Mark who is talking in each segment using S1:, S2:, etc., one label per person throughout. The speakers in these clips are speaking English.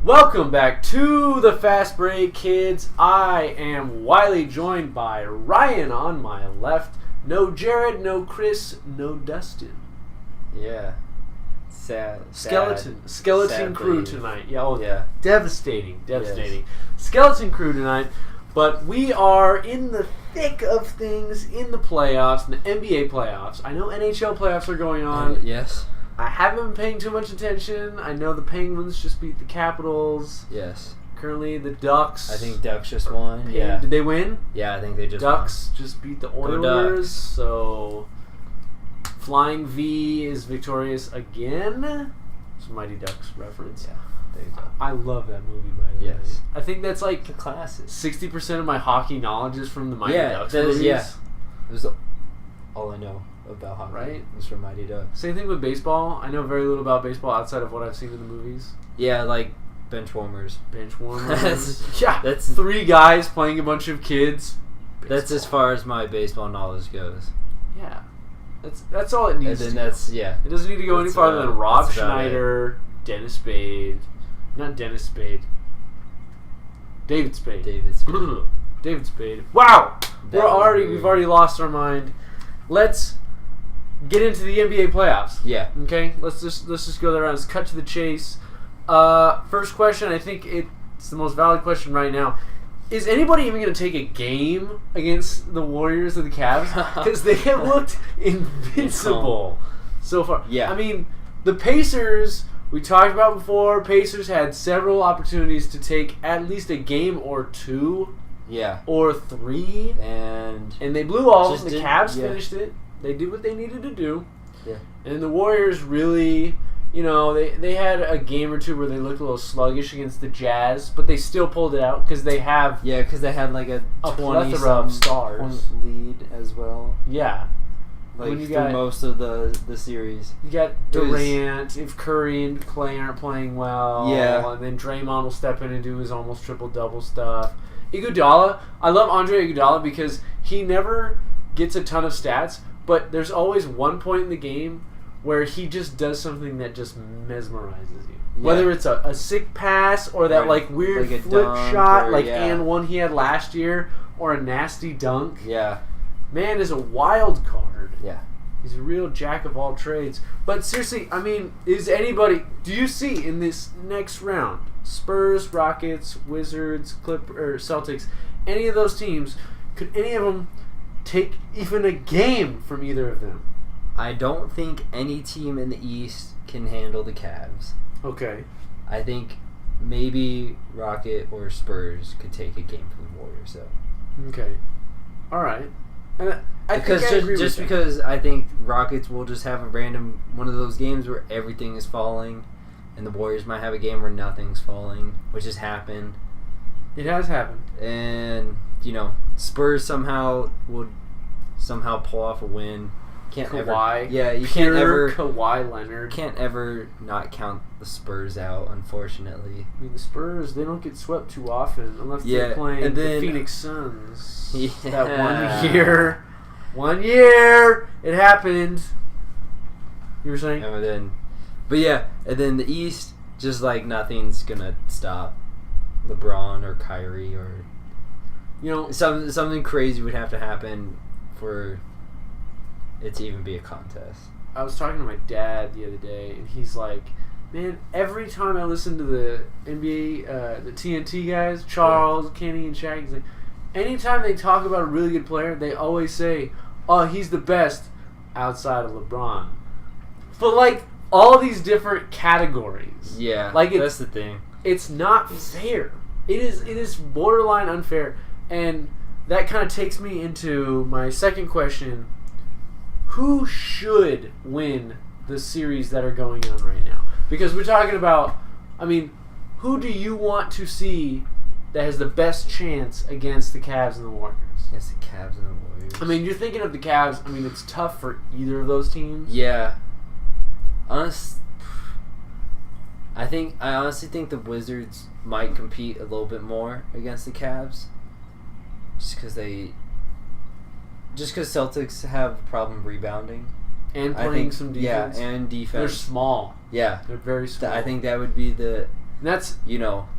S1: Welcome back to the Fast Break, kids. I am Wiley, joined by Ryan on my left. No Jared, no Chris, no Dustin.
S2: Yeah.
S1: Skeleton crew tonight.
S2: Yeah.
S1: Devastating.
S2: Yes.
S1: Skeleton crew tonight. But we are in the thick of things in the playoffs, in the NBA playoffs. I know NHL playoffs are going on.
S2: Yes.
S1: I haven't been paying too much attention. I know the Penguins just beat the Capitals.
S2: Yes.
S1: Currently, the Ducks.
S2: I think Ducks just won. Yeah.
S1: Did they win?
S2: Yeah, I think they just
S1: Ducks
S2: won.
S1: just beat the Oilers. So, Flying V is victorious again. It's a Mighty Ducks reference.
S2: Yeah, there you go.
S1: I love that movie, by the way.
S2: Yes.
S1: I think that's like
S2: the classic.
S1: 60% of my hockey knowledge is from the Mighty Ducks movies.
S2: Yeah, it was all I know about hockey.
S1: Right?
S2: Was from Mighty Ducks.
S1: Same thing with baseball. I know very little about baseball outside of what I've seen in the movies.
S2: Yeah, like bench warmers.
S1: Yeah, that's 3 guys playing a bunch of kids. Baseball.
S2: That's as far as my baseball knowledge goes.
S1: Yeah. That's all it needs
S2: and
S1: to
S2: then that's, yeah.
S1: It doesn't need to go any farther than Rob Schneider, David Spade. Wow! We've already lost our mind. Let's get into the NBA playoffs.
S2: Yeah.
S1: Okay? Let's just go there around. Let's cut to the chase. First question, I think it's the most valid question right now. Is anybody even going to take a game against the Warriors or the Cavs? Because they have looked invincible so far.
S2: Yeah.
S1: I mean, the Pacers, we talked about before, Pacers had several opportunities to take at least a game or 2.
S2: Yeah.
S1: Or 3. And they blew all of them. The Cavs finished it. They did what they needed to do.
S2: Yeah.
S1: And the Warriors really... You know, they had a game or 2 where they looked a little sluggish against the Jazz, but they still pulled it out because they have...
S2: Yeah, because they had like a
S1: plethora of stars.
S2: Lead as well.
S1: Yeah.
S2: Like through most of the series.
S1: You got Durant, if Curry and Clay aren't playing well.
S2: Yeah.
S1: And then Draymond will step in and do his almost triple-double stuff. Iguodala, I love Andre Iguodala because he never gets a ton of stats, but there's always one point in the game where he just does something that just mesmerizes you. Yeah. Whether it's a sick pass or that like weird
S2: like
S1: flip shot
S2: and
S1: one he had last year or a nasty dunk.
S2: Yeah.
S1: Man is a wild card.
S2: Yeah.
S1: He's a real jack of all trades. But seriously, I mean, do you see in this next round, Spurs, Rockets, Wizards, Celtics, any of those teams, could any of them take even a game from either of them?
S2: I don't think any team in the East can handle the Cavs.
S1: Okay.
S2: I think maybe Rocket or Spurs could take a game from the Warriors, though.
S1: Okay. All right. And
S2: because I think Rockets will just have a random one of those games where everything is falling, and the Warriors might have a game where nothing's falling, which has happened.
S1: It has happened.
S2: And, Spurs somehow will pull off a win. Can't
S1: Kawhi.
S2: You can't ever
S1: Kawhi Leonard.
S2: Can't ever not count the Spurs out, unfortunately.
S1: I mean, the Spurs, they don't get swept too often unless they're playing the Phoenix Suns.
S2: Yeah.
S1: That 1 year, it happened. You were saying?
S2: And then the East, just like nothing's gonna stop LeBron or Kyrie or something crazy would have to happen for it to even be a contest.
S1: I was talking to my dad the other day, and he's like, man, every time I listen to the NBA, the TNT guys, Charles, Kenny, and Shaq, he's like, anytime they talk about a really good player, they always say, oh, he's the best outside of LeBron. For like all these different categories.
S2: Yeah,
S1: like
S2: that's the thing.
S1: It's not fair. It is borderline unfair, and that kind of takes me into my second question: who should win the series that are going on right now? Because we're talking about, I mean, who do you want to see that has the best chance against the Cavs and the Warriors?
S2: Against the Cavs and the Warriors.
S1: I mean, you're thinking of the Cavs. I mean, it's tough for either of those teams.
S2: Yeah. I honestly think the Wizards might compete a little bit more against the Cavs, just because Celtics have a problem rebounding
S1: and playing some defense.
S2: Yeah, and defense.
S1: They're small.
S2: Yeah,
S1: they're very small.
S2: I think that would be the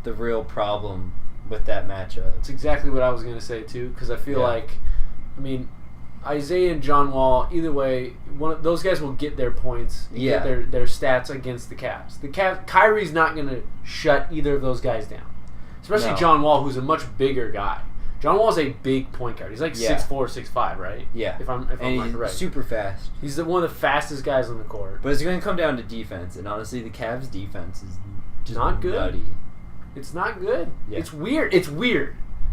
S2: real problem with that matchup.
S1: That's exactly what I was going to say too, because I feel like, I mean, Isaiah and John Wall, either way, those guys will get their points, get their stats against the Cavs. Kyrie's not going to shut either of those guys down, especially John Wall, who's a much bigger guy. John Wall's a big point guard. He's like 6'4", 6'5", right?
S2: Yeah.
S1: If I'm right.
S2: Super fast.
S1: He's one of the fastest guys on the court.
S2: But it's going to come down to defense, and honestly, the Cavs' defense is just
S1: not good.
S2: Nutty.
S1: It's not good.
S2: Yeah.
S1: It's weird.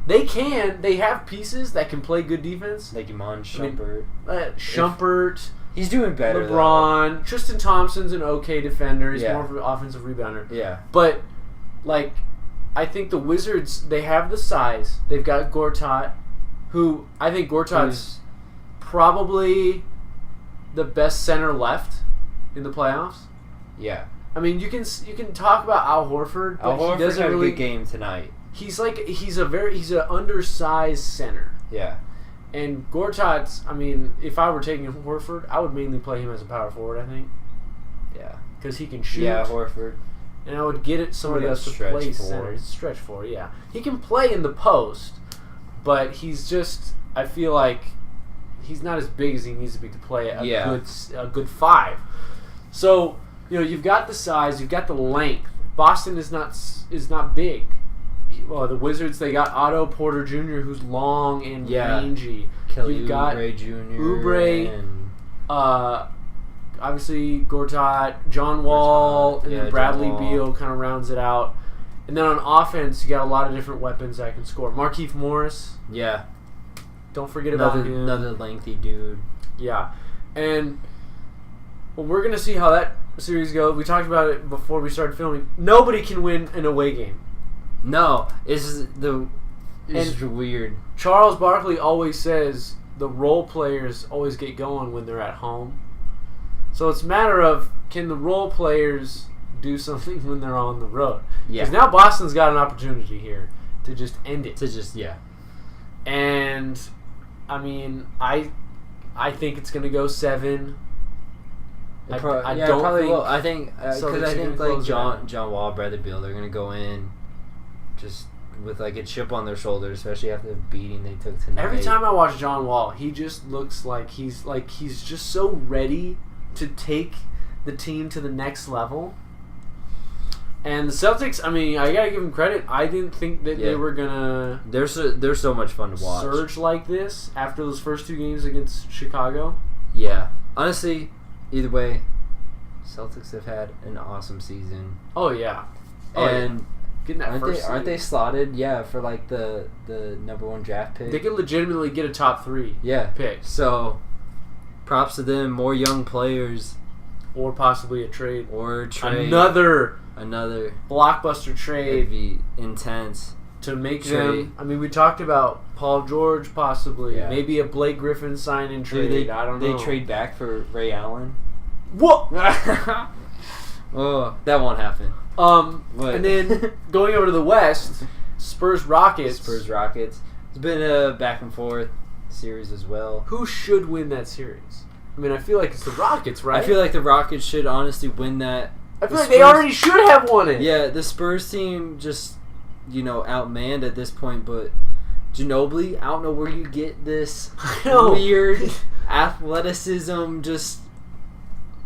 S1: They have pieces that can play good defense.
S2: Like Iman Shumpert.
S1: Shumpert.
S2: He's doing better,
S1: LeBron.
S2: though.
S1: Tristan Thompson's an okay defender. He's more of an offensive rebounder.
S2: Yeah.
S1: But, like, I think the Wizards, they have the size. They've got Gortat, who I think Gortat's probably the best center left in the playoffs.
S2: Yeah.
S1: I mean, you can talk about Al Horford, but
S2: Al Horford
S1: he doesn't
S2: had
S1: really
S2: a good game tonight.
S1: He's an undersized center.
S2: Yeah.
S1: And Gortat's, I mean, if I were taking Horford, I would mainly play him as a power forward, I think.
S2: Yeah.
S1: Because he can shoot.
S2: Yeah, Horford.
S1: And I would get it somebody else to play center. Stretch forward, yeah. He can play in the post, but he's just, I feel like he's not as big as he needs to be to play a good five. So, you've got the size, you've got the length. Boston is not big. Well, the Wizards, they got Otto Porter Jr., who's long and rangy.
S2: Kelly Oubre Jr.
S1: Oubre, obviously Gortat, John Wall, and then Bradley Beal kind of rounds it out. And then on offense, you got a lot of different weapons that can score. Markieff Morris.
S2: Yeah.
S1: Don't forget about him.
S2: Another lengthy dude.
S1: Yeah. And we're going to see how that series goes. We talked about it before we started filming. Nobody can win an away game.
S2: No, it's weird.
S1: Charles Barkley always says the role players always get going when they're at home. So it's a matter of, can the role players do something when they're on the road?
S2: Yeah.
S1: Because now Boston's got an opportunity here to just end it. And, I mean, I think it's going to go 7.
S2: I think like John Wall, Bradley Beal, they're going to go in just with like a chip on their shoulder, especially after the beating they took tonight.
S1: Every time I watch John Wall, he just looks like he's just so ready to take the team to the next level. And the Celtics, I mean, I gotta give them credit. I didn't think that they were gonna.
S2: They're so much fun to watch.
S1: Surge like this after those first 2 games against Chicago.
S2: Yeah, honestly, either way, Celtics have had an awesome season.
S1: Oh yeah, getting that
S2: aren't they slotted? Yeah, for like the number 1 draft pick.
S1: They could legitimately get a top 3. Pick.
S2: So, props to them. More young players,
S1: or possibly a trade.
S2: Another
S1: blockbuster trade.
S2: Be intense
S1: to make them. I mean, we talked about Paul George possibly. Yeah. Maybe a Blake Griffin sign and trade. I don't know.
S2: They trade back for Ray Allen.
S1: What?
S2: Oh, that won't happen.
S1: And then going over to the West, Spurs Rockets.
S2: It's been a back and forth series as well.
S1: Who should win that series? I mean, I feel like it's the Rockets, right?
S2: I feel like the Rockets should honestly win that.
S1: I feel like they already should have won it.
S2: Yeah, the Spurs team just, outmanned at this point, but Ginobili, I don't know where you get this weird athleticism, just...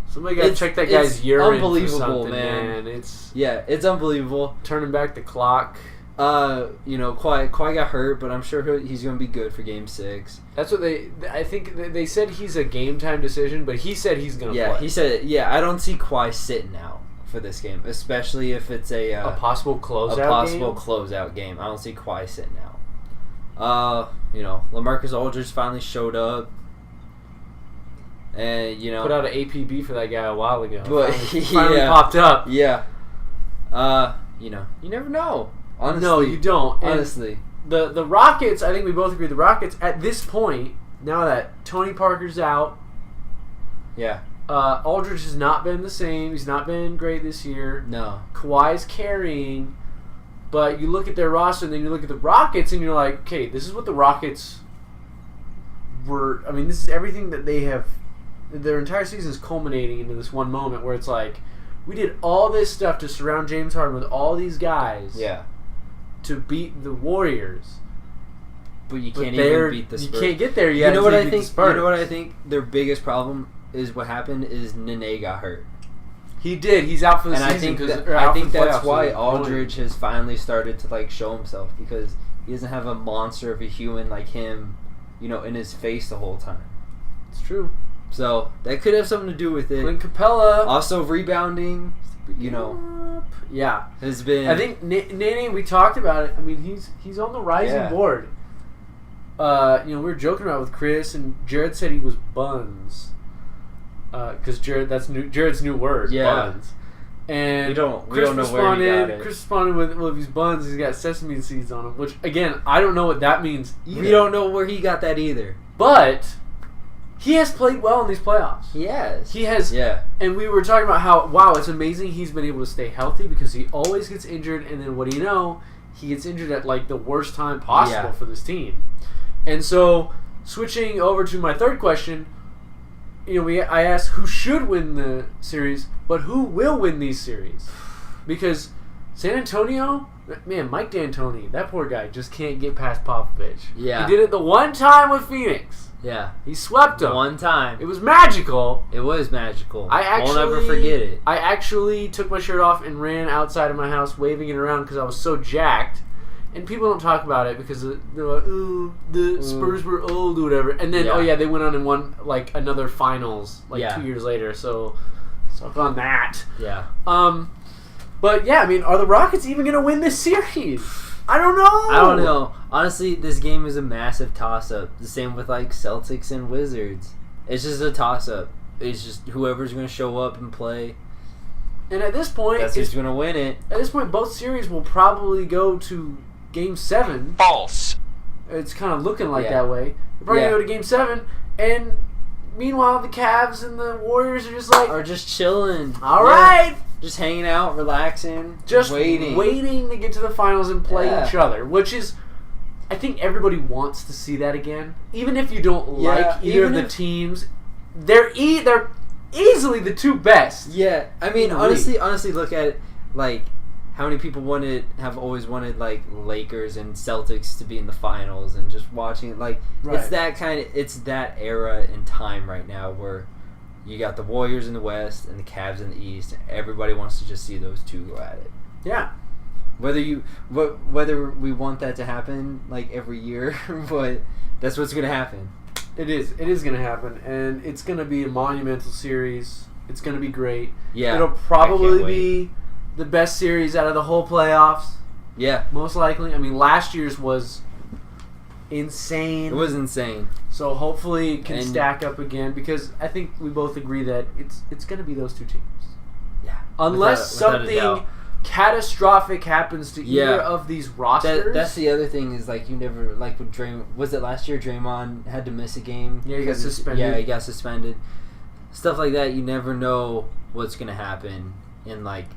S1: Somebody got to check that guy's urine.
S2: Unbelievable,
S1: man.
S2: It's unbelievable.
S1: Turning back the clock.
S2: Kawhi got hurt, but I'm sure he's going to be good for Game 6.
S1: That's what I think they said he's a game time decision, but he said he's going to play.
S2: Yeah, he said, I don't see Kawhi sitting out for this game, especially if it's a
S1: possible
S2: closeout game. I don't see Kawhi sitting out. LaMarcus Aldridge finally showed up. And,
S1: put out an APB for that guy a while ago.
S2: But
S1: finally popped up.
S2: Yeah. You never know. Honestly,
S1: no, you don't.
S2: Honestly.
S1: The Rockets, I think we both agree, the Rockets, at this point, now that Tony Parker's out,
S2: yeah,
S1: Aldridge has not been the same. He's not been great this year.
S2: No.
S1: Kawhi's carrying, but you look at their roster and then you look at the Rockets and you're like, okay, this is what the Rockets were. I mean, this is everything that they have. Their entire season is culminating into this one moment where it's like, we did all this stuff to surround James Harden with all these guys.
S2: Yeah.
S1: To beat the Warriors.
S2: But you can't even beat the Spurs.
S1: You can't get there yet.
S2: You know what I think? You know what I think? Their biggest problem is what happened is Nene got hurt.
S1: He did. He's out for the season.
S2: I think that's why Aldridge has finally started to show himself, because he doesn't have a monster of a human like him, in his face the whole time.
S1: It's true.
S2: So that could have something to do with it.
S1: Clint Capella.
S2: Also rebounding,
S1: Yeah.
S2: Has been.
S1: I think Nene, we talked about it. I mean, he's on the rising board. We were joking about it with Chris, and Jared said he was buns. Because Jared's new word, buns. And
S2: we don't know where he got it.
S1: Chris responded with, well, if he's buns, he's got sesame seeds on him. Which, again, I don't know what that means either.
S2: We don't know where he got that either.
S1: But he has played well in these playoffs.
S2: He has.
S1: Yeah. And we were talking about how, wow, it's amazing he's been able to stay healthy, because he always gets injured, and then what do you know? He gets injured at the worst time possible for this team. And so, switching over to my third question, I asked who should win the series, but who will win these series? Because San Antonio, man, Mike D'Antoni, that poor guy just can't get past Popovich.
S2: Yeah.
S1: He did it the one time with Phoenix.
S2: Yeah.
S1: He swept them.
S2: One time.
S1: It was magical.
S2: We'll never forget it.
S1: I actually took my shirt off and ran outside of my house waving it around because I was so jacked. And people don't talk about it because they're like, oh, the Spurs were old or whatever. And then, they went on and won another finals 2 years later. So suck on that.
S2: Yeah.
S1: But yeah, I mean, are the Rockets even going to win this series? I don't know.
S2: Honestly, this game is a massive toss-up. The same with Celtics and Wizards. It's just a toss-up. It's just whoever's going to show up and play.
S1: And at this point,
S2: that's who's going to win it.
S1: At this point, both series will probably go to Game 7.
S3: False.
S1: It's kind of looking like that way. They're probably going to go to Game 7, and meanwhile, the Cavs and the Warriors are
S2: just chilling.
S1: All right.
S2: Just hanging out, relaxing,
S1: just waiting to get to the finals and play each other, which is, I think everybody wants to see that again. Even if you don't like either of the teams, they're easily the two best.
S2: Yeah, I mean, honestly, look at it, how many people have always wanted Lakers and Celtics to be in the finals, and just watching it, it's that era in time right now where you got the Warriors in the West and the Cavs in the East. Everybody wants to just see those two go at it.
S1: Yeah.
S2: Whether we want that to happen every year, but that's what's going to happen.
S1: It is. It is going to happen, and it's going to be a monumental series. It's going to be great.
S2: Yeah.
S1: It'll probably be the best series out of the whole playoffs.
S2: Yeah.
S1: Most likely. I mean, last year's was insane.
S2: It was insane.
S1: So hopefully it can stack up again, because I think we both agree that it's going to be those two teams.
S2: Yeah.
S1: Unless something catastrophic happens to either of these rosters.
S2: That's the other thing is you never with Draymond. Was it last year Draymond had to miss a game?
S1: Yeah, he got suspended.
S2: Yeah, he got suspended. Stuff like that, you never know what's going to happen in at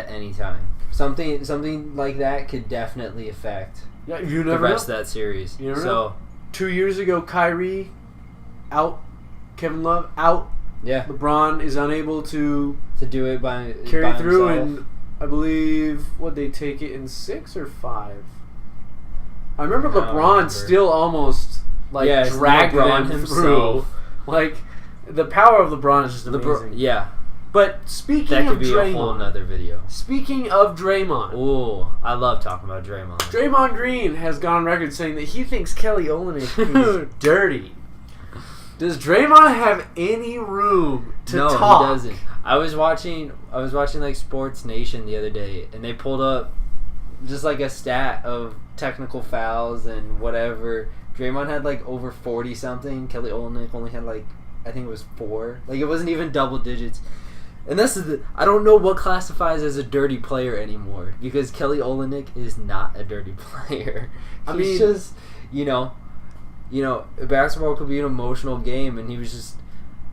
S2: any time. Something like that could definitely affect the rest of that series.
S1: You never know. 2 years ago, Kyrie out, Kevin Love out.
S2: Yeah.
S1: LeBron is unable to
S2: do it by
S1: through,
S2: himself.
S1: and I believe they take it in 6 or 5. I remember LeBron still almost dragged
S2: LeBron
S1: him
S2: himself.
S1: through. The power of LeBron is just amazing.
S2: Yeah.
S1: But speaking
S2: That
S1: of
S2: could be a whole
S1: Draymond,
S2: nother video.
S1: speaking of Draymond,
S2: Ooh, I love talking about Draymond.
S1: Draymond Green has gone on record saying that he thinks Kelly Olynyk is dirty. Does Draymond have any room to talk?
S2: No, he doesn't. I was watching like Sports Nation the other day, and they pulled up just like a stat of technical fouls and whatever. Draymond had like over 40 something. Kelly Olynyk only had like, I think it was 4. Like it wasn't even double digits. And I don't know what classifies as a dirty player anymore, because Kelly Olynyk is not a dirty player. He's just, basketball could be an emotional game, and he was just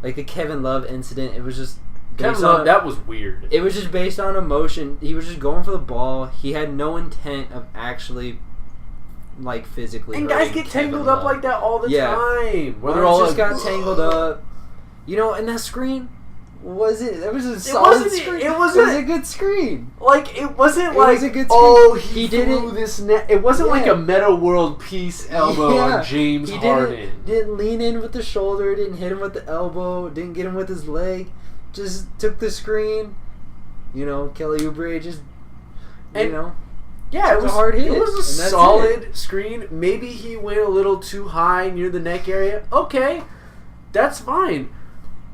S2: like the Kevin Love incident. It was just
S1: Kevin Love, that was weird.
S2: It was just based on emotion. He was just going for the ball. He had no intent of actually like physically.
S1: And guys get tangled up like that all the time.
S2: Where they're all just got tangled up. And that screen. It was a solid screen. It was a good screen.
S1: Like it wasn't
S2: was a good
S1: screen. He
S2: threw
S1: this net. It wasn't like a Metta World Peace elbow on James Harden.
S2: Didn't lean in with the shoulder. Didn't hit him with the elbow. Didn't get him with his leg. Just took the screen. Kelly Oubre just.
S1: Yeah, it was
S2: a hard hit.
S1: It was a solid screen. Maybe he went a little too high near the neck area. Okay, that's fine.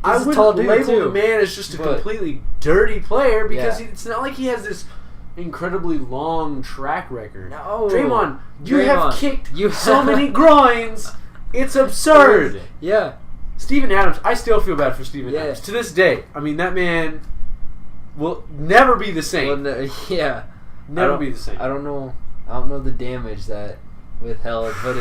S1: I wouldn't label the man as just a completely dirty player, because it's not like he has this incredibly long track record.
S2: No,
S1: Draymond, you have kicked so many groins. It's absurd.
S2: Yeah.
S1: Steven Adams, I still feel bad for Steven Adams. To this day, I mean, that man will never be the same.
S2: Well,
S1: never be the same.
S2: I don't know the damage that withheld, but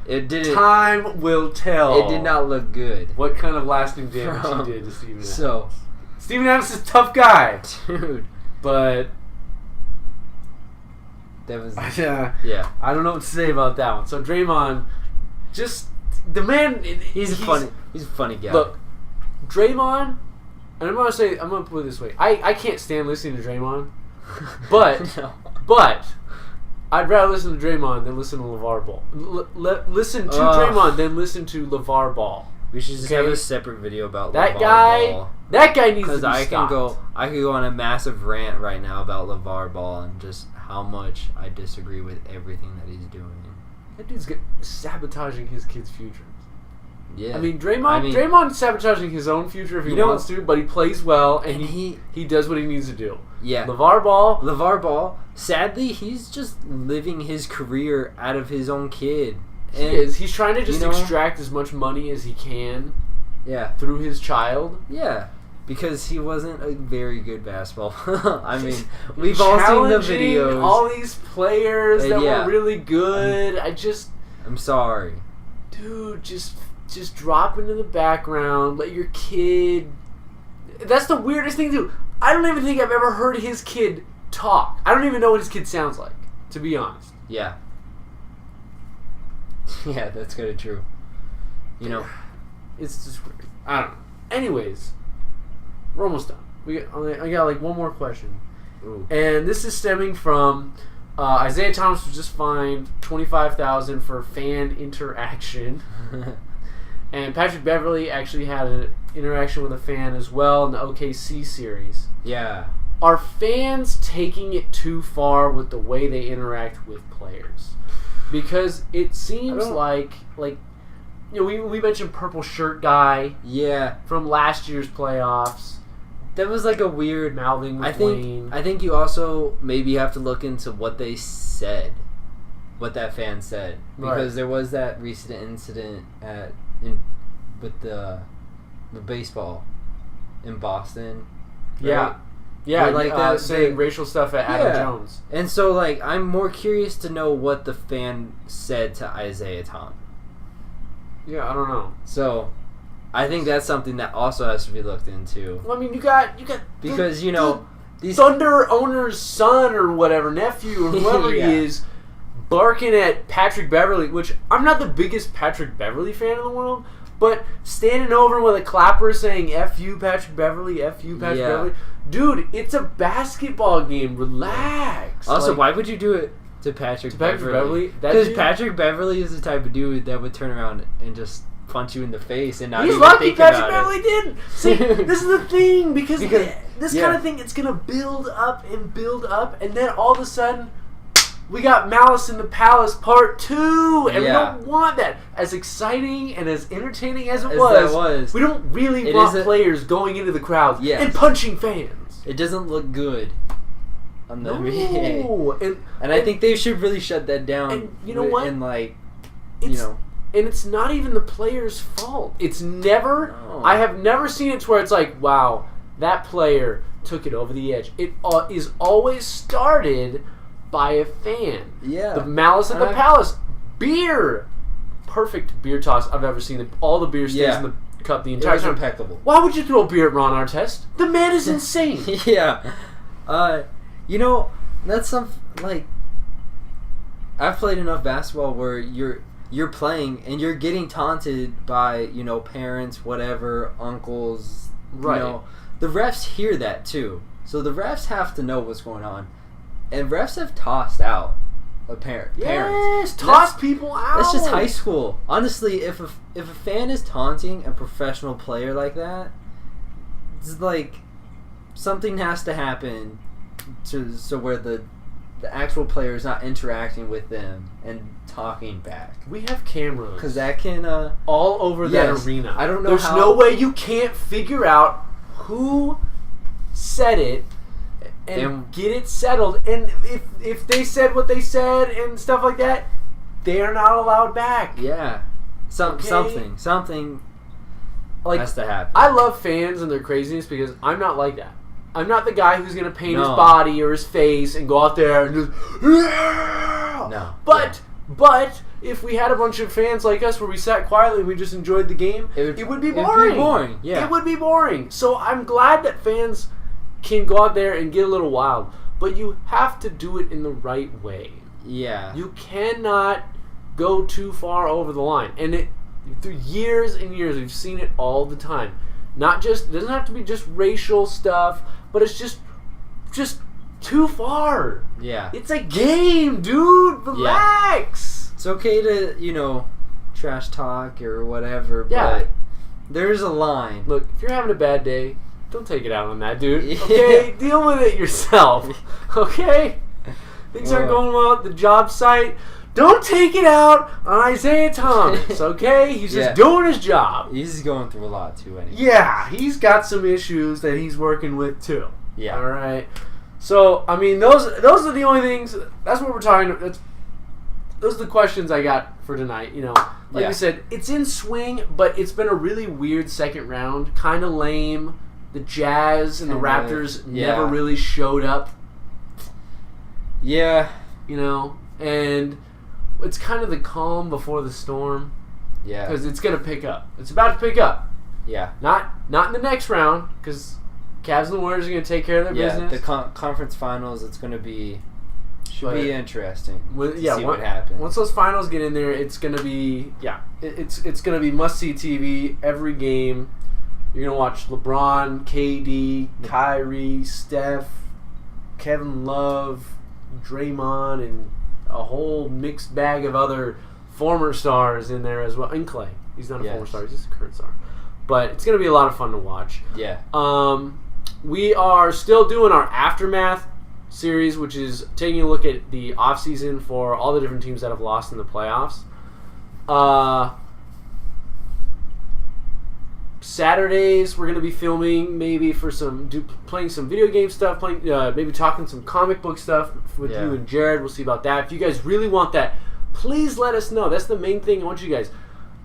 S2: it didn't.
S1: Time will tell.
S2: It did not look good.
S1: What kind of lasting damage he did to Steven Adams. Steven Adams is a tough guy,
S2: dude.
S1: But
S2: that was
S1: I don't know what to say about that one. So Draymond, just the man. He's a
S2: funny guy.
S1: Look, Draymond, and I'm gonna put it this way. I can't stand listening to Draymond, but I'd rather listen to Draymond than listen to LeVar Ball. Listen to Draymond than listen to LeVar Ball.
S2: We should just have a separate video about
S1: that
S2: LeVar
S1: guy.
S2: Ball.
S1: That guy needs to be
S2: stopped. I could go on a massive rant right now about LeVar Ball and just how much I disagree with everything that he's doing.
S1: That dude's sabotaging his kid's future.
S2: Yeah.
S1: I mean, Draymond's sabotaging his own future if he wants to, but he plays well, and he does what he needs to do.
S2: Yeah.
S1: LeVar Ball,
S2: sadly, he's just living his career out of his own kid.
S1: He is. He's trying to just extract as much money as he can through his child.
S2: Yeah. Because he wasn't a very good basketball. I mean, we've all seen the videos.
S1: All these players that were really good.
S2: I'm sorry.
S1: Dude, just drop into the background. Let your kid. That's the weirdest thing to do. I don't even think I've ever heard his kid talk. I don't even know what his kid sounds like, to be honest.
S2: Yeah. Yeah, that's kind of true.
S1: It's just weird. I don't know. Anyways, we're almost done. I got like one more question.
S2: Ooh.
S1: And this is stemming from Isaiah Thomas was just fined $25,000 for fan interaction. And Patrick Beverley actually had an interaction with a fan as well in the OKC series.
S2: Yeah.
S1: Are fans taking it too far with the way they interact with players? Because it seems like we mentioned Purple Shirt Guy.
S2: Yeah. From
S1: last year's playoffs.
S2: That was like a weird
S1: mouthing with Wayne.
S2: I think you also maybe have to look into what they said, what that fan said, because there was that recent incident with the baseball in Boston.
S1: Right? Yeah, like saying racial stuff at Adam Jones.
S2: And so, I'm more curious to know what the fan said to Isaiah Thomas.
S1: Yeah, I don't know.
S2: So, I think that's something that also has to be looked into.
S1: Well, I mean, you got
S2: because
S1: these Thunder owner's son or whatever, nephew or whoever he is, barking at Patrick Beverley, which I'm not the biggest Patrick Beverley fan in the world, but standing over with a clapper saying "F you, Patrick Beverley, F you, Patrick Beverley." Dude, it's a basketball game. Relax.
S2: Also, why would you do it to Patrick Beverley?
S1: Because
S2: Patrick Beverley is the type of dude that would turn around and just punch you in the face and not
S1: He's
S2: even
S1: lucky
S2: think
S1: Patrick
S2: about
S1: Beverley
S2: it.
S1: didn't. See, this is the thing because this
S2: yeah.
S1: kind of thing, it's gonna build up, and then all of a sudden, we got Malice in the Palace Part 2, and we don't want that. As exciting and as entertaining as it was, we don't really want players going into the crowd and punching fans.
S2: It doesn't look good on the NBA. And I think they should really shut that down.
S1: And you know what?
S2: And like,
S1: and it's not even the player's fault. It's never. I have never seen it to where it's like, wow, that player took it over the edge. It is always started by a fan.
S2: Yeah.
S1: The Malice at the Palace. Beer. Perfect beer toss I've ever seen. All the beer stays in the cup the entire time.
S2: Impeccable.
S1: Why would you throw beer at Ron Artest? The man is insane.
S2: Yeah. That's something like, I've played enough basketball where you're playing and you're getting taunted by, parents, whatever, uncles.
S1: Right.
S2: The refs hear that too. So the refs have to know what's going on. And refs have tossed out parents.
S1: Yes, toss people out.
S2: That's just high school. Honestly, if a fan is taunting a professional player like that, it's like something has to happen so where the actual player is not interacting with them and talking back.
S1: We have cameras.
S2: Because that can
S1: all over that arena.
S2: I don't know.
S1: There's no way you can't figure out who said it and get it settled. And if they said what they said and stuff like that, they are not allowed back.
S2: Yeah. Something like has to happen.
S1: I love fans and their craziness because I'm not like that. I'm not the guy who's going to paint his body or his face and go out there and just...
S2: No.
S1: But if we had a bunch of fans like us where we sat quietly and we just enjoyed the game, it would be boring.
S2: It would be boring, yeah.
S1: It would be boring. So I'm glad that fans can go out there and get a little wild. But you have to do it in the right way.
S2: Yeah.
S1: You cannot go too far over the line. And through years and years, we've seen it all the time. It doesn't have to be just racial stuff, but it's just too far.
S2: Yeah.
S1: It's a game, dude. Relax.
S2: Yeah. It's okay to, trash talk or whatever, but there's a line.
S1: Look, if you're having a bad day, don't take it out on that dude. Okay? Deal with it yourself. Okay? Things aren't going well at the job site. Don't take it out on Isaiah Thomas, okay? He's just doing his job.
S2: He's going through a lot, too, anyway.
S1: Yeah, he's got some issues that he's working with, too.
S2: Yeah.
S1: All right? So, I mean, those are the only things. That's what we're talking about. Those are the questions I got for tonight, Like I said, it's in swing, but it's been a really weird second round. Kind of lame. The Jazz and the Raptors never really showed up.
S2: Yeah.
S1: And... it's kind of the calm before the storm.
S2: Yeah.
S1: Because it's going to pick up. It's about to pick up.
S2: Yeah.
S1: Not in the next round, because Cavs and the Warriors are going to take care of their business.
S2: The conference finals, it's going to be... should be interesting to see what happens.
S1: Once those finals get in there, it's going to be... yeah. It's going to be must-see TV every game. You're going to watch LeBron, KD, Kyrie, Steph, Kevin Love, Draymond, and... a whole mixed bag of other former stars in there as well. And Clay. He's not a former star. He's just a current star. But it's going to be a lot of fun to watch.
S2: Yeah.
S1: We are still doing our Aftermath series, which is taking a look at the offseason for all the different teams that have lost in the playoffs. Saturdays, we're going to be filming maybe for playing some video game stuff, maybe talking some comic book stuff with you and Jared. We'll see about that. If you guys really want that, please let us know. That's the main thing. I want you guys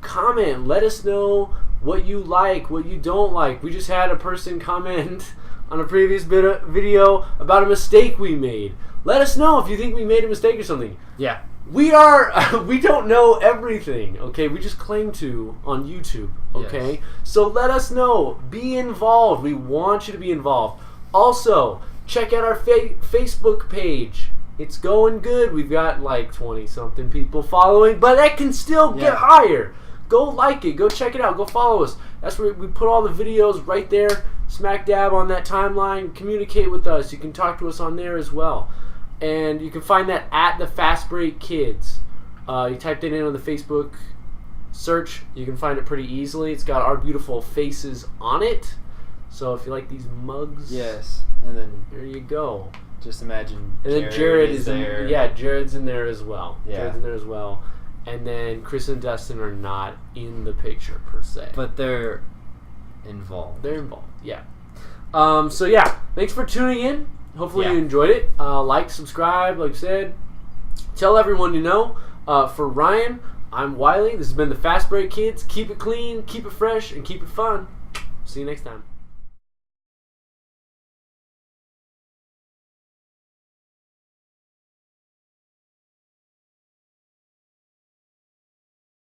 S1: comment. Let us know what you like, what you don't like. We just had a person comment on a previous video about a mistake we made. Let us know if you think we made a mistake or something.
S2: Yeah.
S1: We don't know everything, okay? We just claim to on YouTube, okay? Yes. So let us know. Be involved. We want you to be involved. Also, check out our Facebook page. It's going good. We've got like 20-something people following, but that can still get higher. Go like it. Go check it out. Go follow us. That's where we put all the videos right there, smack dab on that timeline. Communicate with us. You can talk to us on there as well. And you can find that at the Fast Break Kids. You type that in on the Facebook search. You can find it pretty easily. It's got our beautiful faces on it. So if you like these mugs,
S2: yes, and then
S1: there you go.
S2: Just imagine.
S1: And then Jared is
S2: there.
S1: Jared's in there as well.
S2: Yeah.
S1: Jared's in there as well. And then Chris and Dustin are not in the picture per se,
S2: but they're involved.
S1: They're involved. Yeah. So yeah, thanks for tuning in. Hopefully you enjoyed it. Like, subscribe, like I said. Tell everyone you know. For Ryan, I'm Wiley. This has been the Fast Break Kids. Keep it clean, keep it fresh, and keep it fun. See you next time.